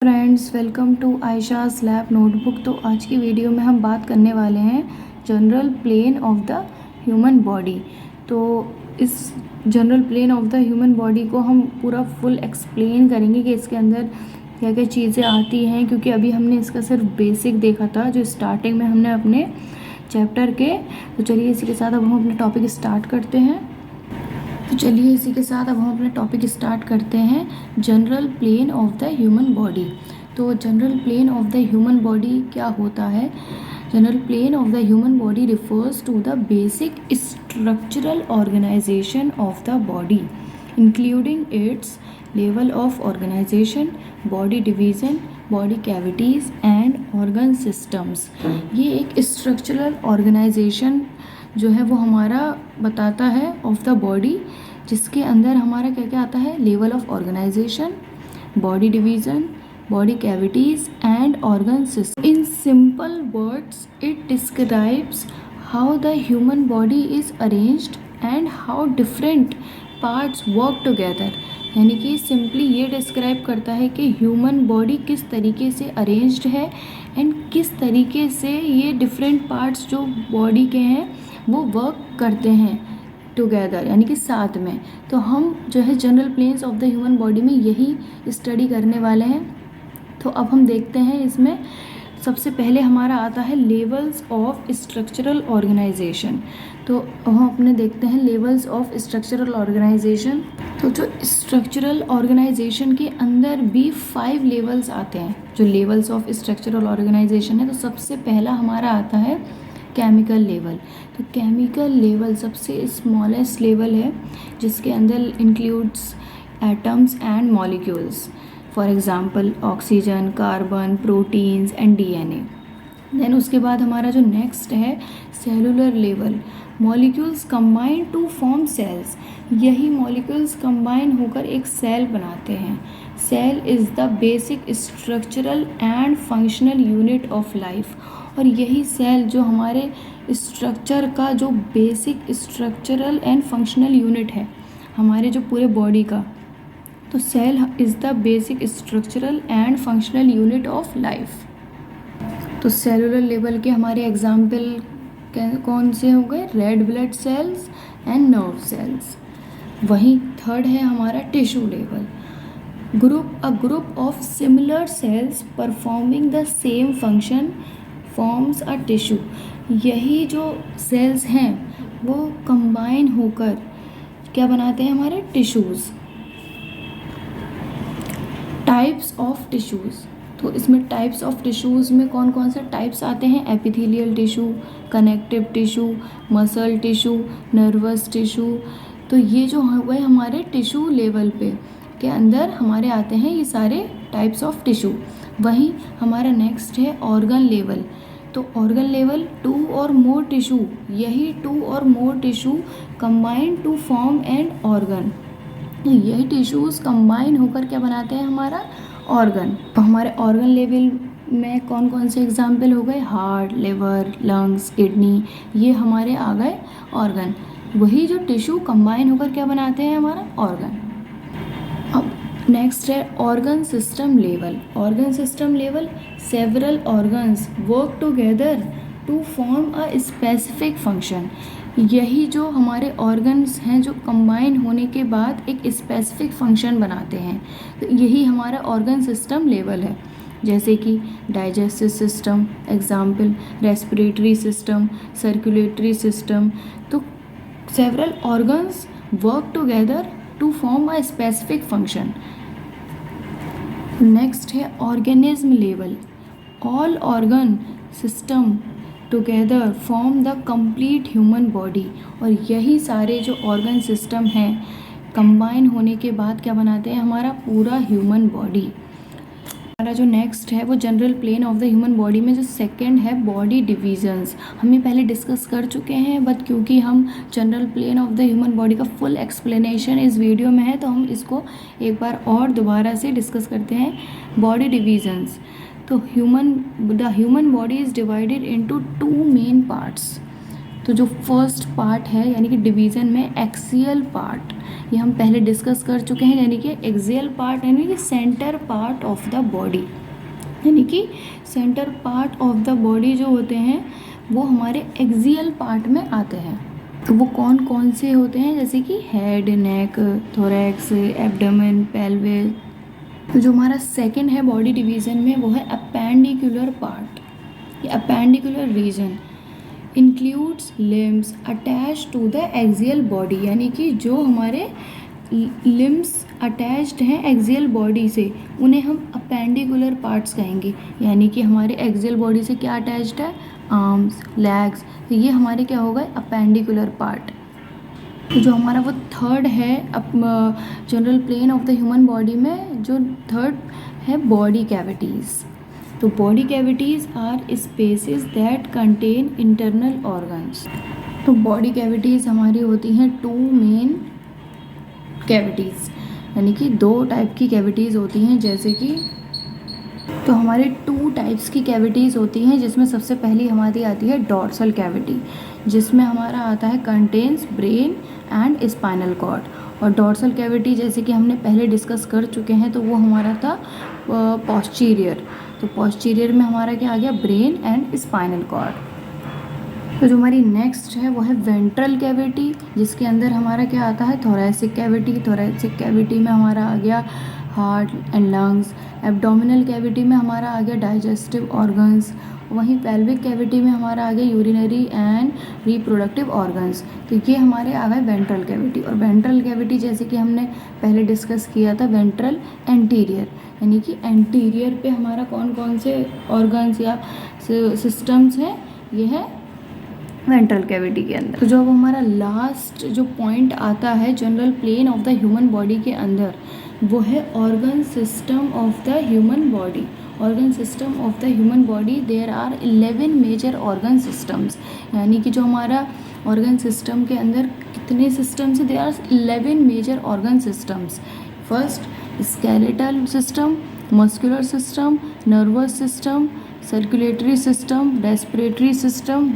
Friends, welcome to Ayesha's lab notebook. तो आज की वीडियो में हम बात करने वाले हैं general plane of the human body. तो इस general plane of the human body को हम पूरा फुल एक्सप्लेन करेंगे कि इसके अंदर क्या क्या चीज़ें आती हैं, क्योंकि अभी हमने इसका सिर्फ बेसिक देखा था जो स्टार्टिंग में हमने अपने चैप्टर के। तो चलिए इसी के साथ अब हम अपने टॉपिक स्टार्ट करते हैं। अब हम अपना टॉपिक स्टार्ट करते हैं, general plane of the human body. तो general plane of the human body क्या होता है? General plane of the human body refers to the basic structural organisation of the body, including its level of organisation, body division, body cavities and organ systems. ये एक structural organisation जो है वो हमारा बताता है ऑफ द बॉडी, जिसके अंदर हमारा क्या क्या आता है? Level of organisation, body division, body cavities and organ system. In simple words it describes how the human body is arranged and how different parts work together. यानी कि सिंपली ये डिस्क्राइब करता है कि ह्यूमन बॉडी किस तरीके से arranged है एंड किस तरीके से ये डिफरेंट पार्ट्स जो बॉडी के हैं वो वर्क करते हैं टुगेदर, यानी कि साथ में। तो हम जो है general planes of the human body में यही स्टडी करने वाले हैं। तो अब हम देखते हैं, इसमें सबसे पहले हमारा आता है लेवल्स ऑफ स्ट्रक्चरल ऑर्गेनाइजेशन। तो हम अपने देखते हैं लेवल्स ऑफ स्ट्रक्चरल ऑर्गेनाइजेशन। तो जो स्ट्रक्चरल ऑर्गेनाइजेशन के अंदर भी 5 लेवल्स आते हैं, जो लेवल्स ऑफ स्ट्रक्चरल ऑर्गेनाइजेशन है। तो सबसे पहला हमारा आता है केमिकल लेवल। तो केमिकल लेवल सबसे स्मॉलेस्ट लेवल है, जिसके अंदर includes atoms and molecules, for example oxygen, carbon, proteins and DNA. Then उसके बाद हमारा जो नेक्स्ट है cellular level. Molecules combine to form cells. यही मॉलिक्यूल्स कंबाइन होकर एक सेल बनाते हैं। Cell is the basic structural and functional unit of life. और यही सेल जो हमारे स्ट्रक्चर का जो basic structural and functional unit है हमारे जो पूरे बॉडी का, तो cell is the basic structural and functional unit of life. तो सेलुलर लेवल के हमारे एग्जाम्पल कौन से हो गए? Red blood cells and nerve cells. वहीं थर्ड है हमारा tissue level. A group of similar cells performing the same function forms a tissue. यही जो सेल्स हैं वो कंबाइन होकर क्या बनाते हैं? हमारे टिश्यूज़। Types of tissues. तो इसमें टाइप्स ऑफ टिश्यूज़ में कौन कौन से टाइप्स आते हैं? Epithelial tissue, connective tissue, muscle tissue, nervous tissue. तो ये जो हुए हमारे टिश्यू लेवल पे के अंदर हमारे आते हैं ये सारे टाइप्स ऑफ टिश्यू। वहीं हमारा नेक्स्ट है ऑर्गन लेवल। तो ऑर्गन लेवल 2 और मोर टिश्यू, यही 2 और more tissue combine to form an organ. यही टिश्यूज़ कंबाइन होकर क्या बनाते हैं? हमारा ऑर्गन। तो हमारे ऑर्गन लेवल में कौन कौन से एग्जाम्पल हो गए? हार्ट, लिवर, लंग्स, किडनी, ये हमारे आ गए ऑर्गन। वही जो टिश्यू कंबाइन होकर क्या बनाते हैं? हमारा ऑर्गन। अब नेक्स्ट है organ system level. Organ system level, several organs work together to form a specific function. यही जो हमारे ऑर्गन्स हैं जो कंबाइन होने के बाद एक स्पेसिफिक फंक्शन बनाते हैं, तो यही हमारा ऑर्गन सिस्टम लेवल है। जैसे कि digestive system, example respiratory system, circulatory system. तो several organs work together to form a specific function. Next है organism level. All organ system together form the complete human body. और यही सारे जो organ system हैं कंबाइन होने के बाद क्या बनाते हैं? हमारा पूरा ह्यूमन बॉडी। हमारा जो नेक्स्ट है वो general plane of the human body में जो सेकंड है बॉडी डिवीजन्स। हमें पहले डिस्कस कर चुके हैं, बट क्योंकि हम general plane of the human body का फुल एक्सप्लेनेशन इस वीडियो में है, तो हम इसको एक बार और दोबारा से डिस्कस करते हैं। Body divisions. तो the human body is divided into 2 main parts. तो जो फर्स्ट पार्ट है यानी कि डिवीज़न में एक्सियल पार्ट, ये हम पहले डिस्कस कर चुके हैं, यानी कि एक्सियल पार्ट यानी कि centre part of the body, यानी कि centre part of the body जो होते हैं वो हमारे एक्सियल पार्ट में आते हैं। तो वो कौन कौन से होते हैं, जैसे कि हेड, नेक, थोरैक्स, एब्डोमेन, पेल्विस। तो जो हमारा सेकंड है बॉडी डिवीज़न में वो है अपेंडिकुलर पार्ट। ये appendicular region includes limbs attach to the axial body, यानी कि जो हमारे लिम्स अटैच्ड हैं एक्सियल बॉडी से उन्हें हम अपेंडिकुलर पार्ट्स कहेंगे। यानी कि हमारे एक्सियल बॉडी से क्या अटैच्ड है, आर्म्स, लेग्स, तो ये हमारे क्या हो गए अपेंडिकुलर पार्ट। तो जो हमारा वो थर्ड है general plane of the human body में जो थर्ड है बॉडी कैविटीज़। तो body cavities are spaces that contain internal organs. तो बॉडी कैविटीज़ हमारी होती हैं टू मेन कैविटीज़, यानी कि दो टाइप की कैविटीज़ होती हैं, जैसे कि तो हमारे टू टाइप्स की कैविटीज़ होती हैं, जिसमें सबसे पहली हमारी आती है डॉर्सल कैविटी, जिसमें हमारा आता है contains brain and spinal cord. और डॉर्सल कैविटी जैसे कि हमने पहले डिस्कस कर चुके हैं तो वो हमारा था पोस्टीरियर। तो पोस्टीरियर में हमारा क्या आ गया, ब्रेन एंड स्पाइनल कॉर्ड। तो जो हमारी नेक्स्ट है वो है वेंट्रल कैविटी, जिसके अंदर हमारा क्या आता है थोरैसिक कैविटी। थोरैसिक कैविटी में हमारा आ गया heart and lungs. Abdominal cavity में हमारा आ गया डाइजेस्टिव ऑर्गन्स। वहीं पेल्विक कैविटी में हमारा आ गया यूरिनरी एंड रिप्रोडक्टिव ऑर्गन्स। तो ये हमारे आ गए वेंट्रल कैविटी। और वेंट्रल कैविटी जैसे कि हमने पहले डिस्कस किया था वेंट्रल एंटीरियर, यानी कि एंटीरियर पे हमारा कौन कौन से ऑर्गन्स या सिस्टम्स हैं, ये है वेंट्रल कैविटी के अंदर। तो जो अब हमारा लास्ट जो पॉइंट आता है general plane of the human body के अंदर वो है organ system of the human body. Organ system of the human body there are 11 major organ systems, यानी कि जो हमारा ऑर्गन सिस्टम के अंदर कितने सिस्टम्स हैं, there are 11 major organ systems. First skeletal system, muscular system, nervous system, circulatory system, respiratory system,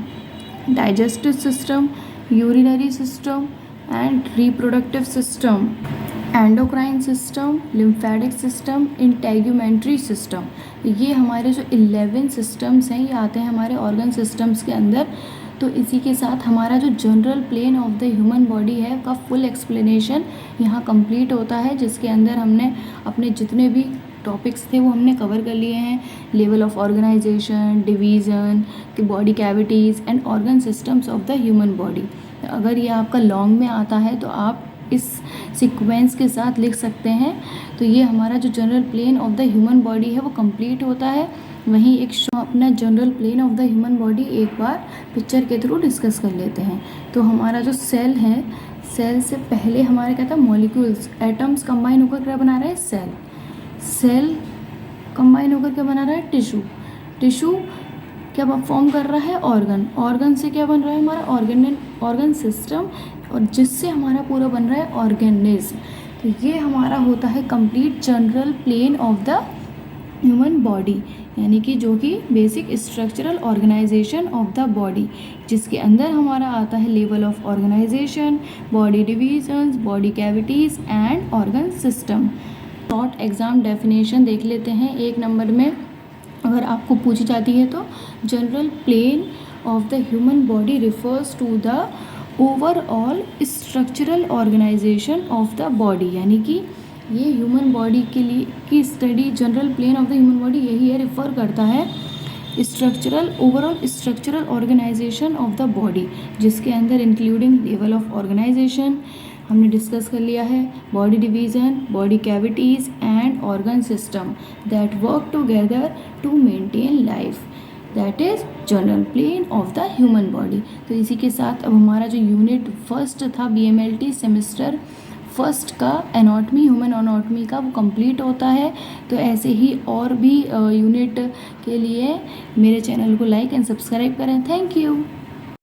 digestive system, urinary system and reproductive system, endocrine system, lymphatic system, integumentary system. ये हमारे जो 11 systems हैं ये आते हैं हमारे organ systems के अंदर। तो इसी के साथ हमारा जो general plane of the human body है का फुल एक्सप्लेनेशन यहाँ कंप्लीट होता है, जिसके अंदर हमने अपने जितने भी टॉपिक्स थे वो हमने कवर कर लिए हैं। Level of organization, division, body cavities and organ systems of the human body. अगर ये आपका लॉन्ग में आता है तो आप इस सीक्वेंस के साथ लिख सकते हैं। तो ये हमारा जो general plane of the human body है वो कंप्लीट होता है। वहीं एक अपना general plane of the human body एक बार पिक्चर के थ्रू डिस्कस कर लेते हैं। तो हमारा जो सेल है, सेल से पहले हमारा क्या था, मॉलिक्यूल्स, एटम्स कंबाइन होकर क्या बना रहा है, सेल। सेल कंबाइन होकर क्या बना रहा है, टिश्यू। टिश्यू क्या फॉर्म कर रहा है, ऑर्गन। ऑर्गन से क्या बन रहा है हमारा ऑर्गन सिस्टम, और जिससे हमारा पूरा बन रहा है ऑर्गेनिज्म। तो ये हमारा होता है complete general plane of the human body, यानी कि जो कि basic structural organisation of the body, जिसके अंदर हमारा आता है level of organisation, body divisions, body cavities and organ system. Short exam definition देख लेते हैं 1 नंबर में अगर आपको पूछी जाती है तो, general plane of the human body refers to the overall structural organisation of the body, यानी कि ये ह्यूमन बॉडी के लिए की study general plane of the human body यही है, रिफ़र करता है overall structural organisation of the body, जिसके अंदर इंक्लूडिंग लेवल ऑफ ऑर्गेनाइजेशन हमने डिस्कस कर लिया है, body division, body cavities and organ system that work together to maintain life, that is general plane of the human body. तो इसी के साथ अब हमारा जो यूनिट फर्स्ट था BMLT सेमेस्टर फर्स्ट का एनाटॉमी, ह्यूमन एनाटॉमी का, वो कंप्लीट होता है। तो ऐसे ही और भी यूनिट के लिए मेरे चैनल को लाइक एंड सब्सक्राइब करें। Thank you.